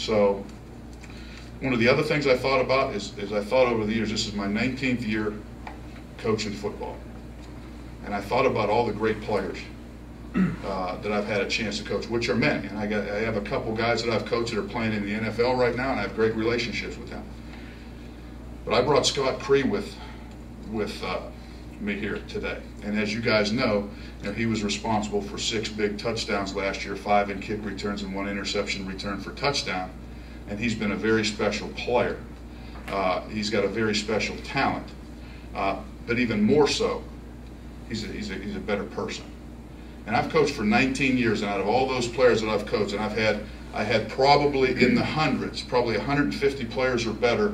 So one of the other things I thought about is I thought over the years, this is my 19th year coaching football. And I thought about all the great players that I've had a chance to coach, which are many. And I have a couple guys that I've coached that are playing in the NFL right now, and I have great relationships with them. But I brought Scott Cree with me here today. And as you guys know, he was responsible for 6 big touchdowns last year, 5 in kick returns and 1 interception return for touchdown. And he's been a very special player. He's got a very special talent. But even more so, he's a better person. And I've coached for 19 years, and out of all those players that I've coached, and I had probably in the hundreds, probably 150 players or better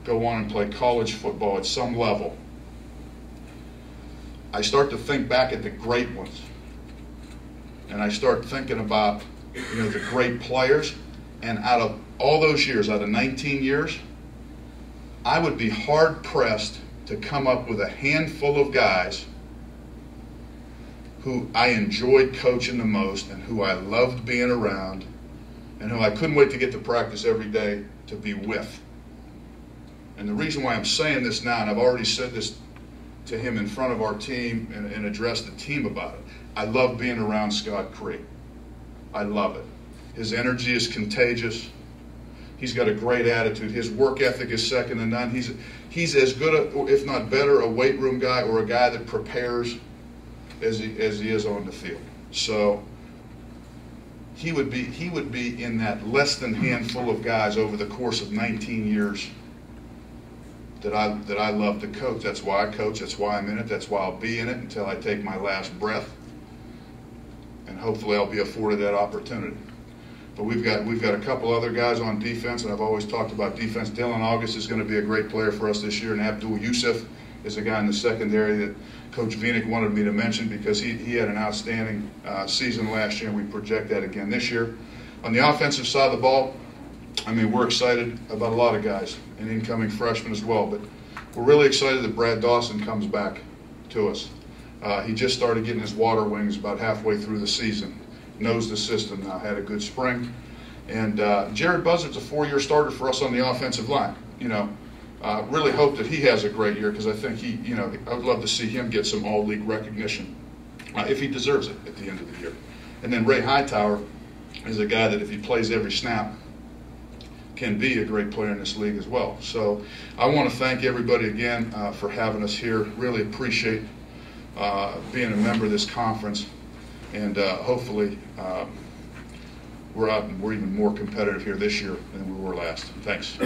go on and play college football at some level. I start to think back at the great ones, and I start thinking about the great players. And out of all those years, out of 19 years, I would be hard pressed to come up with a handful of guys who I enjoyed coaching the most and who I loved being around and who I couldn't wait to get to practice every day to be with. And the reason why I'm saying this now, and I've already said this to him in front of our team and addressed the team about it, I love being around Scott Cree. I love it. His energy is contagious. He's got a great attitude. His work ethic is second to none. He's as good, if not better, a weight room guy or a guy that prepares as he is on the field. So he would be in that less than handful of guys over the course of 19 years that I love to coach. That's why I coach. That's why I'm in it. That's why I'll be in it until I take my last breath. And hopefully I'll be afforded that opportunity. But we've got a couple other guys on defense, and I've always talked about defense. Dylan August is going to be a great player for us this year, and Abdul Yusuf is a guy in the secondary that Coach Vinik wanted me to mention because he had an outstanding season last year, and we project that again this year. On the offensive side of the ball, I mean, we're excited about a lot of guys and incoming freshmen as well, but we're really excited that Brad Dawson comes back to us. He just started getting his water wings about halfway through the season. Knows the system now, had a good spring. And Jared Buzzard's a 4-year starter for us on the offensive line. Really hope that he has a great year because I think I would love to see him get some all-league recognition if he deserves it at the end of the year. And then Ray Hightower is a guy that if he plays every snap can be a great player in this league as well. So I want to thank everybody again for having us here. Really appreciate being a member of this conference. And hopefully we're even more competitive here this year than we were last. Thanks.